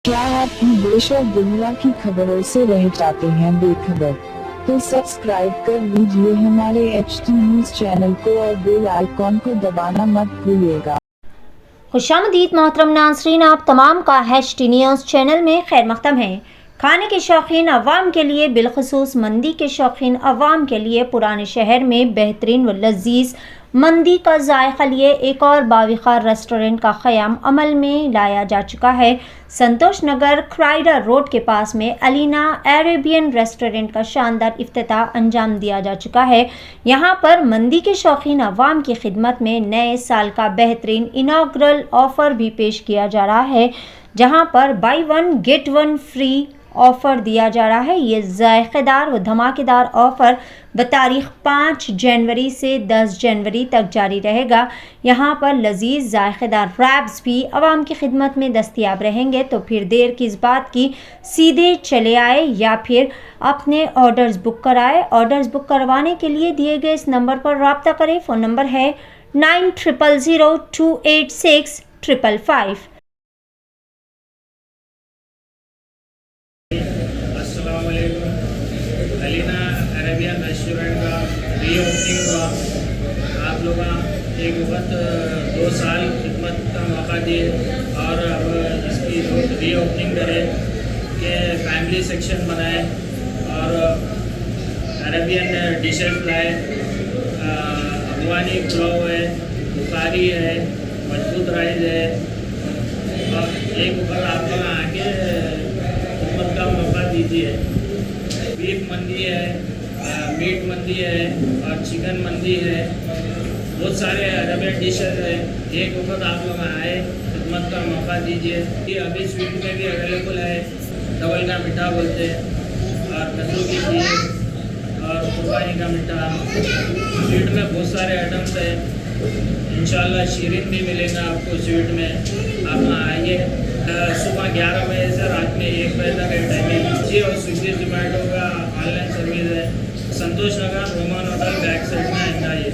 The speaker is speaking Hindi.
क्या आप भी देश और दुनिया की खबरों से रह जाते हैं बेखबर? तो सब्सक्राइब कर लीजिए हमारे HT न्यूज चैनल को और बेल आइकॉन को दबाना मत भूलिएगा। खुशामदीद मोहतरम नाज़रीन, आप तमाम का HT न्यूज़ चैनल में खैर मक़दम है। खाने के शौकीन अवाम के लिए, बिलखसूस मंदी के शौकीन अवाम के लिए पुराने शहर में बेहतरीन व लजीज मंदी का जायका लिए एक और बाविखार रेस्टोरेंट का क़याम अमल में लाया जा चुका है। संतोष नगर क्राइडा रोड के पास में अलीना अरेबियन रेस्टोरेंट का शानदार इफ्तिताह अंजाम दिया जा चुका है। यहाँ पर मंदी के शौकीन अवाम की खिदमत में नए साल का बेहतरीन इनाग्रल ऑफ़र भी पेश किया जा रहा है, जहाँ पर by one get one free offer दिया जा रहा है। ये जायकेदार व धमाकेदार ऑफ़र बतारीख 5 जनवरी से 10 जनवरी तक जारी रहेगा। यहाँ पर लजीज जायकेदार रैप्स भी आवाम की खिदमत में दस्तयाब रहेंगे। तो फिर देर किस बात की, सीधे चले आए या फिर अपने ऑर्डर्स बुक कराए। ऑर्डर्स बुक करवाने के लिए दिए गए इस नंबर पर रब्ता करें। फ़ोन नंबर है 9000286555। अलीना अरेबियन रेस्टोरेंट का रीओपनिंग हुआ। आप लोग एक वक्त 2 साल खिदमत का मौका दिए और अब इसकी रीओपनिंग करें कि फैमिली सेक्शन बनाए और अरेबियन डिशेस लाए। अफगानी पुलाव है, बुखारी है, मजबूत राइस है और एक वक्त आप लोग आके खिदमत का मौका दीजिए। बीफ मंदी है, मीट मंदी है और चिकन मंदी है। बहुत सारे अरेबियन डिशेज है। एक वक्त आप लोग आए, खिदमत का मौका दीजिए। ये अभी स्वीट में भी अवेलेबल है। डबल का मीठा बोलते हैं और कद्दू की खीर और कुर्बानी का मीठा। स्वीट में बहुत सारे आइटम्स है। इंशाल्लाह शीरीन भी मिलेगा आपको स्वीट में। आप आइए। सुबह 11 बजे से रात में 1 बजे तक टाइमिंग लीजिए और स्विगी जोमेटो का ऑनलाइन सर्विस है। संतोष नगर रोमन होटल बैक साइड में आएंगे।